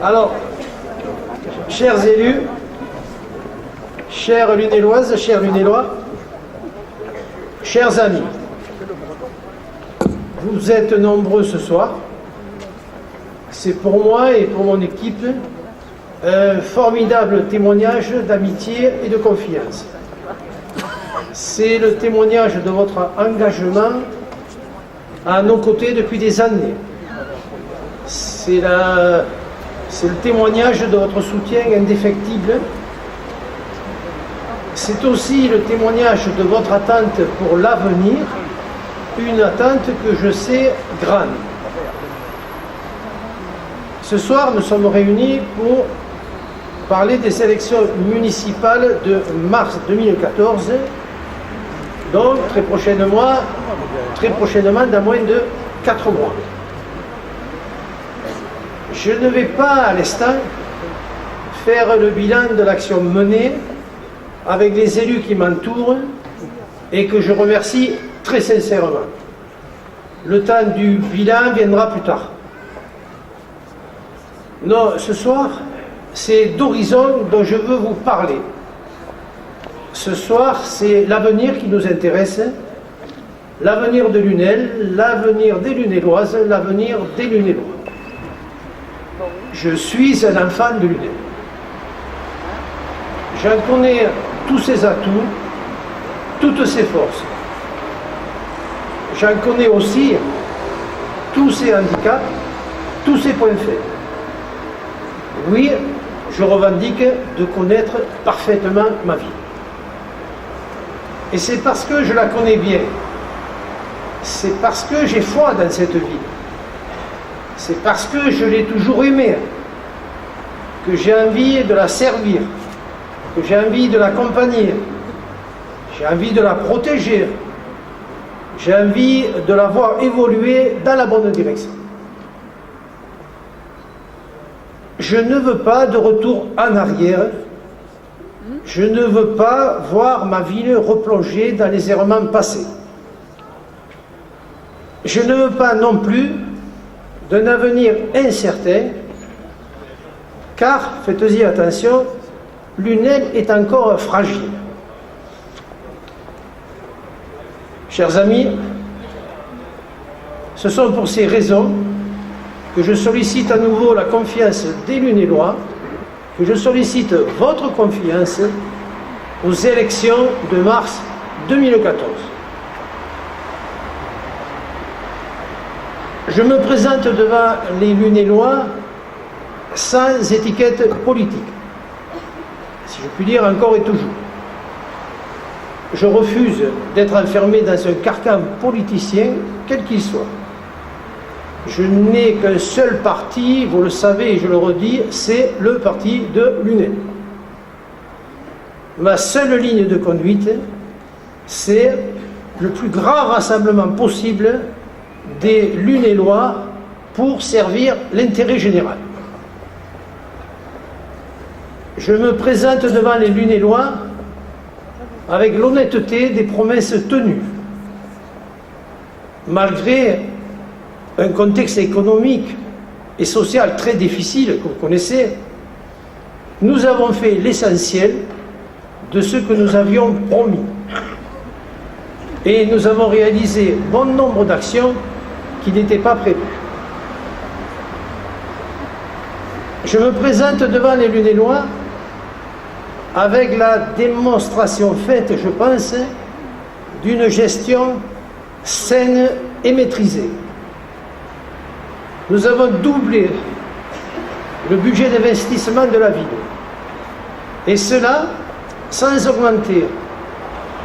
Alors, chers élus, chères Lunéloises, chers Lunélois, chers amis, vous êtes nombreux ce soir. C'est pour moi et pour mon équipe un formidable témoignage d'amitié et de confiance. C'est le témoignage de votre engagement à nos côtés depuis des années. C'est le témoignage de votre soutien indéfectible. C'est aussi le témoignage de votre attente pour l'avenir, une attente que je sais grande. Ce soir, nous sommes réunis pour parler des élections municipales de mars 2014, donc très prochainement, dans moins de 4 mois. Je ne vais pas à l'instant faire le bilan de l'action menée avec les élus qui m'entourent et que je remercie très sincèrement. Le temps du bilan viendra plus tard. Non, ce soir, c'est d'horizon dont je veux vous parler. Ce soir, c'est l'avenir qui nous intéresse, l'avenir de Lunel, l'avenir des Lunéloises, l'avenir des Lunélois. Je suis un enfant de Lunel. J'en connais tous ses atouts, toutes ses forces. J'en connais aussi tous ses handicaps, tous ses points faibles. Oui, je revendique de connaître parfaitement ma vie. Et c'est parce que je la connais bien, c'est parce que j'ai foi dans cette vie, c'est parce que je l'ai toujours aimée, que j'ai envie de la servir, que j'ai envie de l'accompagner, j'ai envie de la protéger, j'ai envie de la voir évoluer dans la bonne direction. Je ne veux pas de retour en arrière. Je ne veux pas voir ma ville replonger dans les errements passés. Je ne veux pas non plus d'un avenir incertain, car, faites-y attention, Lunel est encore fragile. Chers amis, ce sont pour ces raisons que je sollicite à nouveau la confiance des Lunélois, que je sollicite votre confiance aux élections de mars 2014. Je me présente devant les Lunélois sans étiquette politique, si je puis dire encore et toujours. Je refuse d'être enfermé dans un carcan politicien, quel qu'il soit. Je n'ai qu'un seul parti, vous le savez et je le redis, c'est le parti de Lunel. Ma seule ligne de conduite, c'est le plus grand rassemblement possible des Lunélois pour servir l'intérêt général. Je me présente devant les Lunélois avec l'honnêteté des promesses tenues. Malgré un contexte économique et social très difficile, que vous connaissez, nous avons fait l'essentiel de ce que nous avions promis. Et nous avons réalisé bon nombre d'actions qui n'étaient pas prévues. Je me présente devant les Lunélois avec la démonstration faite, je pense, d'une gestion saine et maîtrisée. Nous avons doublé le budget d'investissement de la ville. Et cela sans augmenter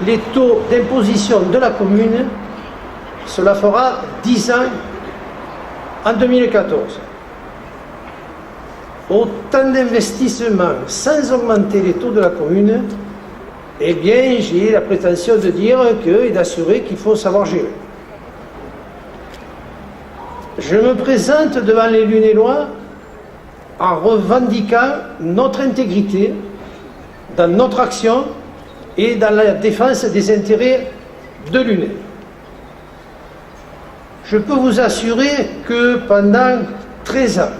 les taux d'imposition de la commune. Cela fera 10 ans en 2014. Autant d'investissements sans augmenter les taux de la commune, eh bien, j'ai la prétention de dire et d'assurer qu'il faut savoir gérer. Je me présente devant les Lunélois en revendiquant notre intégrité dans notre action et dans la défense des intérêts de Lunel. Je peux vous assurer que pendant 13 ans,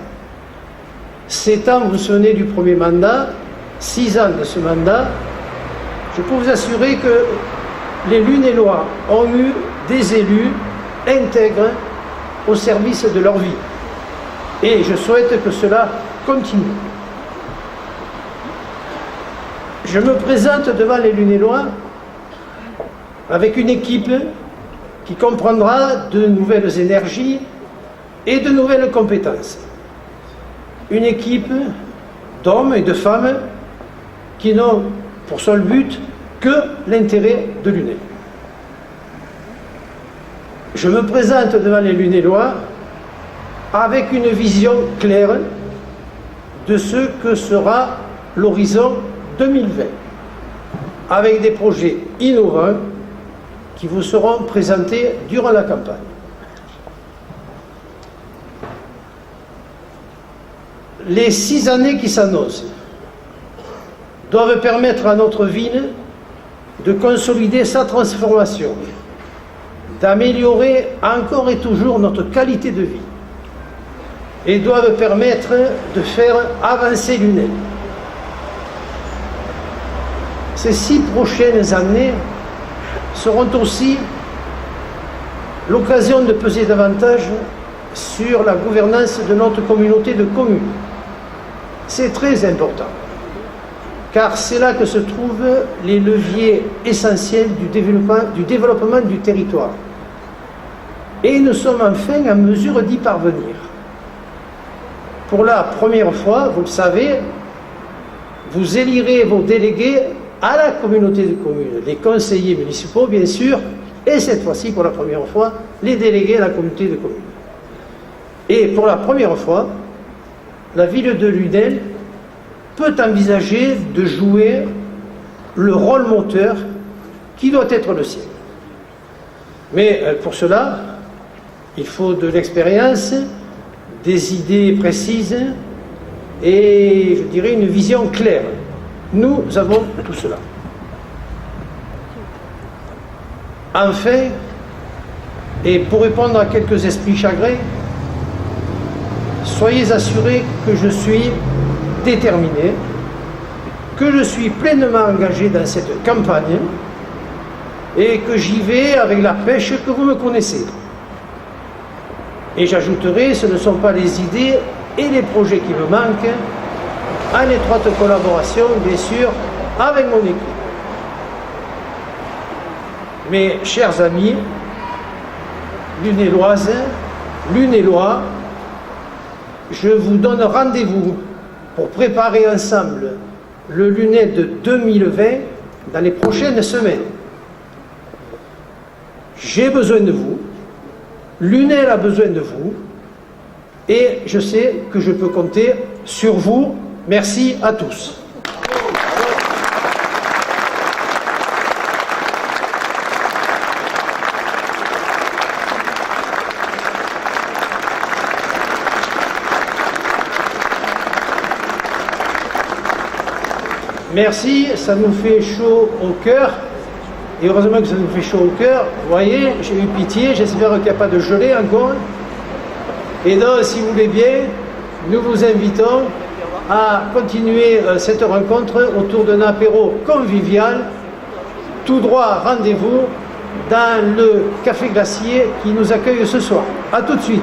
7 ans, vous vous souvenez du premier mandat, 6 ans de ce mandat, je peux vous assurer que les Lunélois ont eu des élus intègres au service de leur vie. Et je souhaite que cela continue. Je me présente devant les Lunélois avec une équipe qui comprendra de nouvelles énergies et de nouvelles compétences. Une équipe d'hommes et de femmes qui n'ont pour seul but que l'intérêt de Lunel. Je me présente devant les Lunélois avec une vision claire de ce que sera l'horizon 2020, avec des projets innovants qui vous seront présentés durant la campagne. Les 6 années qui s'annoncent doivent permettre à notre ville de consolider sa transformation, d'améliorer encore et toujours notre qualité de vie et doivent permettre de faire avancer Lunel. Ces 6 prochaines années seront aussi l'occasion de peser davantage sur la gouvernance de notre communauté de communes. C'est très important, car c'est là que se trouvent les leviers essentiels du développement du territoire. Et nous sommes enfin en mesure d'y parvenir. Pour la première fois, vous le savez, vous élirez vos délégués à la communauté de communes, les conseillers municipaux bien sûr, et cette fois-ci, pour la première fois, les délégués à la communauté de communes. Et pour la première fois, la ville de Lunel peut envisager de jouer le rôle moteur qui doit être le sien. Mais pour cela, il faut de l'expérience, des idées précises et, je dirais, une vision claire. Nous avons tout cela. Enfin, et pour répondre à quelques esprits chagrins, soyez assurés que je suis déterminé, que je suis pleinement engagé dans cette campagne et que j'y vais avec la pêche que vous me connaissez. Et j'ajouterai, ce ne sont pas les idées et les projets qui me manquent, en étroite collaboration, bien sûr, avec mon équipe. Mes chers amis, Lunéloises, Lunélois, je vous donne rendez-vous pour préparer ensemble le Lunel de 2020 dans les prochaines semaines. J'ai besoin de vous, Lunel a besoin de vous, et je sais que je peux compter sur vous. Merci à tous. Merci, ça nous fait chaud au cœur. Et heureusement que ça nous fait chaud au cœur. Vous voyez, j'ai eu pitié, j'espère qu'il n'y a pas de gelée encore. Et donc, si vous voulez bien, nous vous invitons à continuer cette rencontre autour d'un apéro convivial. Tout droit, rendez-vous dans le Café Glacier qui nous accueille ce soir. A tout de suite.